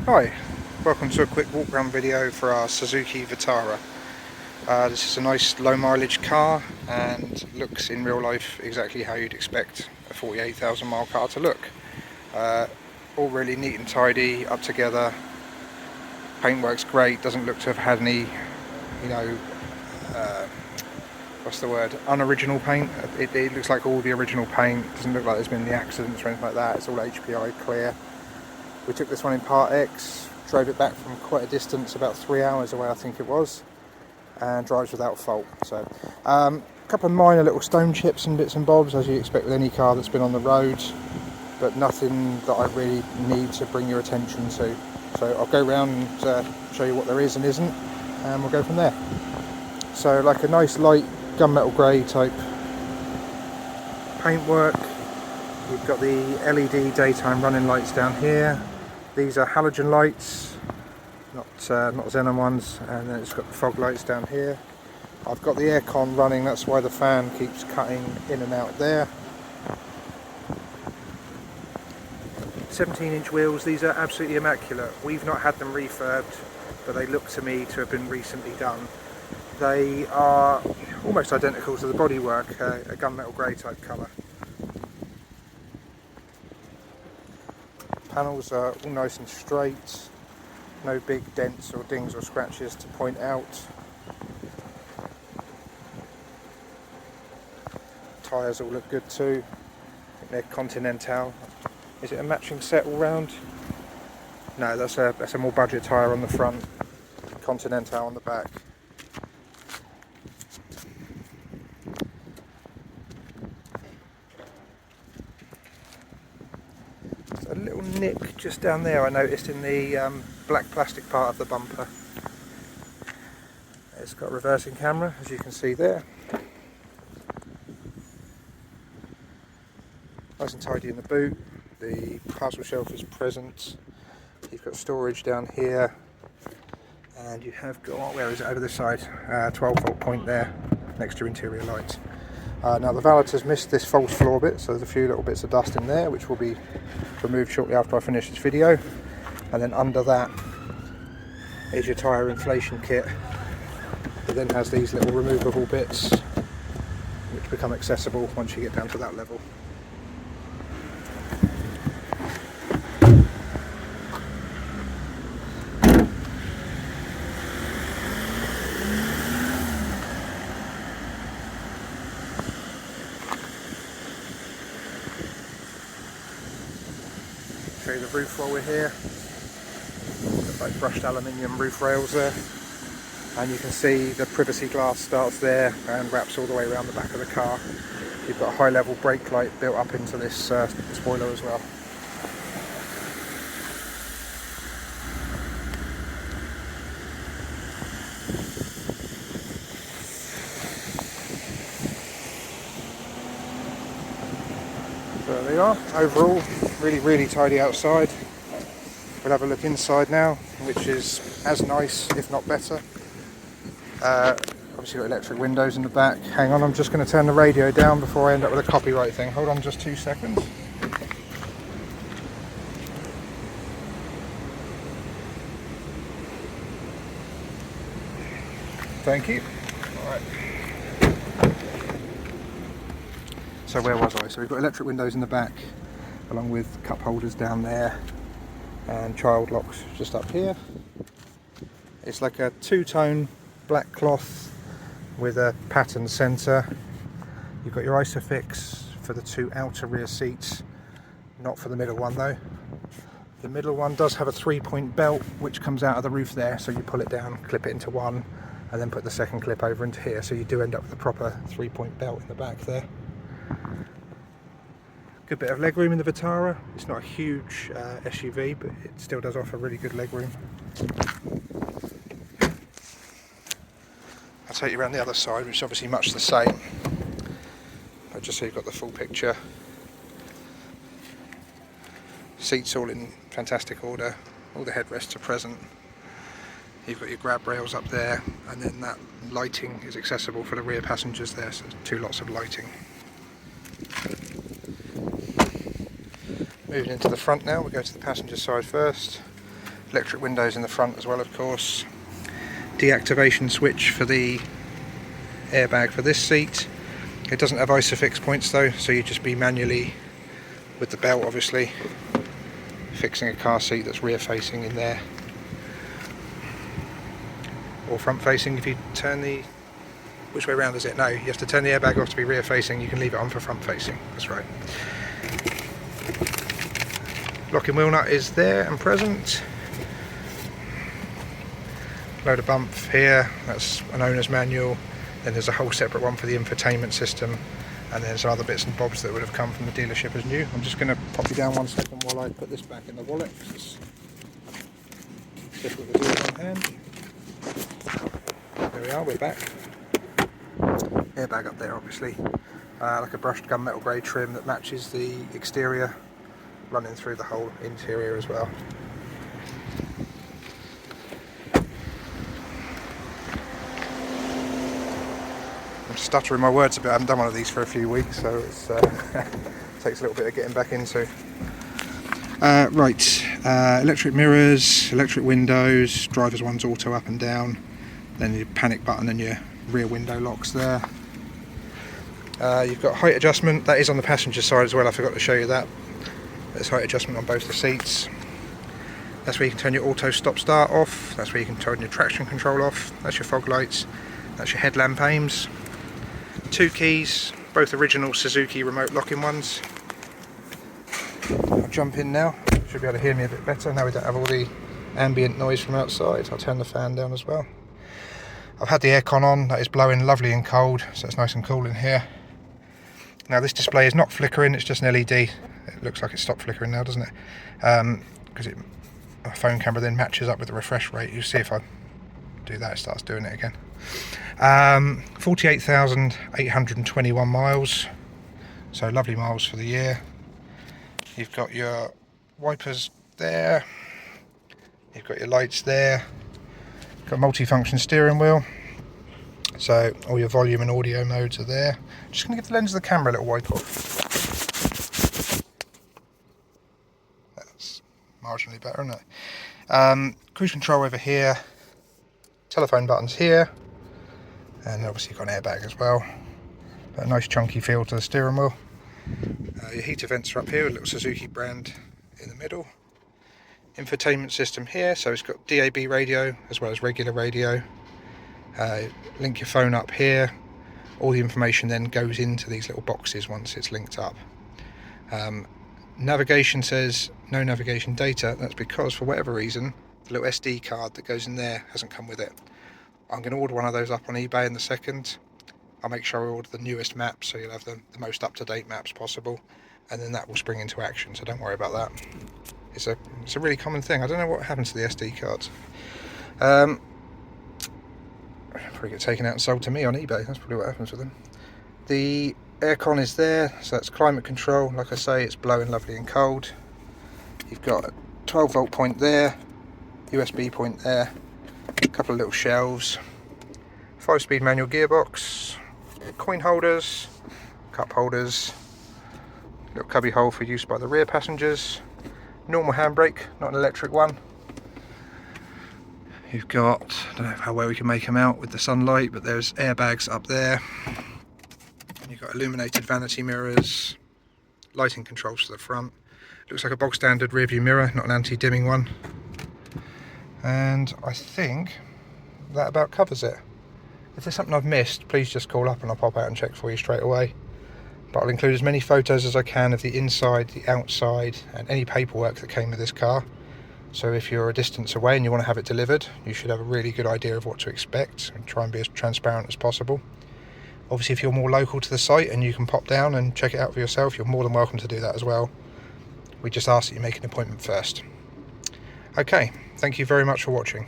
Hi, welcome to a quick walk around video for our Suzuki Vitara. This is a nice low mileage car and looks in real life exactly how you'd expect a 48,000 mile car to look. All really neat and tidy, up together, paintwork's great, doesn't look to have had any, unoriginal paint. It looks like all the original paint, doesn't look like there's been any accidents or anything like that, it's all HPI clear. We took this one in Part X, drove it back from quite a distance, about 3 hours away I think it was, and drives without fault. So, a couple of minor little stone chips and bits and bobs, as you expect with any car that's been on the road, but nothing that I really need to bring your attention to. So I'll go around and show you what there is and isn't, and we'll go from there. So like a nice light gunmetal grey type paintwork. You've got the LED daytime running lights down here. These are halogen lights, not xenon ones, and then it's got the fog lights down here. I've got the aircon running, that's why the fan keeps cutting in and out there. 17-inch wheels, these are absolutely immaculate. We've not had them refurbed, but they look to me to have been recently done. They are almost identical to the bodywork, a gunmetal grey type colour. Panels are all nice and straight, no big dents or dings or scratches to point out. Tyres all look good too. I think they're Continental. Is it a matching set all round? No, that's a more budget tyre on the front, Continental on the back. A little nick just down there I noticed in the black plastic part of the bumper. It's got a reversing camera, as you can see there. Nice and tidy in the boot. The parcel shelf is present. You've got storage down here, and you have got, where is it, over this side, 12-volt point there next to interior lights. Now the valet has missed this false floor bit, so there's a few little bits of dust in there which will be removed shortly after I finish this video. And then under that is your Tyre Inflation Kit. It then has these little removable bits which become accessible once you get down to that level. Show you the roof while we're here. Got like brushed aluminium roof rails there, and you can see the privacy glass starts there and wraps all the way around the back of the car. You've got a high level brake light built up into this spoiler as well. So there they are. Overall, really tidy outside. We'll have a look inside now, which is as nice, if not better. Obviously got electric windows in the back. Hang on, I'm just going to turn the radio down before I end up with a copyright thing. Hold on just 2 seconds. Thank you. Alright. So where was I? So we've got electric windows in the back, along with cup holders down there, and child locks just up here. It's like a two-tone black cloth with a pattern centre. You've got your ISOFIX for the 2 outer rear seats, not for the middle one though. The middle one does have a 3-point belt which comes out of the roof there, so you pull it down, clip it into one, and then put the second clip over into here, so you do end up with a proper 3-point belt in the back there. Good bit of legroom in the Vitara. It's not a huge SUV, but it still does offer really good legroom. I'll take you around the other side, which is obviously much the same, but just so you've got the full picture. Seats all in fantastic order, all the headrests are present. You've got your grab rails up there, and then that lighting is accessible for the rear passengers there, so 2 lots of lighting. Moving into the front now, we'll go to the passenger side first. Electric windows in the front as well, of course. Deactivation switch for the airbag for this seat. It doesn't have isofix points though, so you just be manually, with the belt obviously, fixing a car seat that's rear facing in there. Or front facing if you turn the... which way around is it? No, you have to turn the airbag off to be rear facing, you can leave it on for front facing, that's right. Locking wheel nut is there and present. Load of bump here, that's an owner's manual. Then there's a whole separate one for the infotainment system, and there's other bits and bobs that would have come from the dealership as new. I'm just going to pop you down 1 second while I put this back in the wallet. It's difficult to do with one hand. There we are, we're back. Airbag up there obviously. Like a brushed gunmetal grey trim that matches the exterior, running through the whole interior as well. Stuttering my words a bit. I haven't done one of these for a few weeks, so it's takes a little bit of getting back into. Electric mirrors, electric windows, driver's one's auto up and down, then your panic button and your rear window locks there. You've got height adjustment, that is on the passenger side as well, I forgot to show you that. There's height adjustment on both the seats. That's where you can turn your auto stop start off, that's where you can turn your traction control off, that's your fog lights, that's your headlamp aims. 2 keys, both original Suzuki remote locking ones. I'll jump in now, should be able to hear me a bit better now we don't have all the ambient noise from outside. I'll turn the fan down as well. I've had the aircon on, that is blowing lovely and cold, so it's nice and cool in here. Now this display is not flickering, it's just an LED. It looks like it stopped flickering now, doesn't it? Because a phone camera then matches up with the refresh rate. You see if I do that, it starts doing it again. 48,821 miles, so lovely miles for the year. You've got your wipers there, you've got your lights there, got a multi-function steering wheel, so all your volume and audio modes are there. I'm just going to give the lens of the camera a little wipe off. That's marginally better, isn't it? Cruise control over here, telephone buttons here, and obviously you've got an airbag as well. But a nice chunky feel to the steering wheel. Your heater vents are up here with a little Suzuki brand in the middle. Infotainment system here, so it's got DAB radio as well as regular radio. Link your phone up here. All the information then goes into these little boxes once it's linked up. Navigation says no navigation data. That's because for whatever reason the little SD card that goes in there hasn't come with it. I'm going to order one of those up on eBay in the second. I'll make sure I order the newest maps so you'll have the most up-to-date maps possible, and then that will spring into action, so don't worry about that. It's a really common thing. I don't know what happens to the SD cards. Probably get taken out and sold to me on eBay. That's probably what happens with them. The aircon is there, so that's climate control. Like I say, it's blowing lovely and cold. You've got a 12 volt point there, USB point there, a couple of little shelves, 5-speed manual gearbox, coin holders, cup holders, little cubby hole for use by the rear passengers, normal handbrake, not an electric one. You've got, I don't know how well we can make them out with the sunlight, but there's airbags up there. You've got illuminated vanity mirrors, lighting controls to the front. Looks like a bog standard rear view mirror, not an anti-dimming one. And I think that about covers it. If there's something I've missed, please just call up and I'll pop out and check for you straight away. But I'll include as many photos as I can of the inside, the outside, and any paperwork that came with this car. So if you're a distance away and you want to have it delivered, you should have a really good idea of what to expect and try and be as transparent as possible. Obviously, if you're more local to the site and you can pop down and check it out for yourself, you're more than welcome to do that as well. We just ask that you make an appointment first. Okay, thank you very much for watching.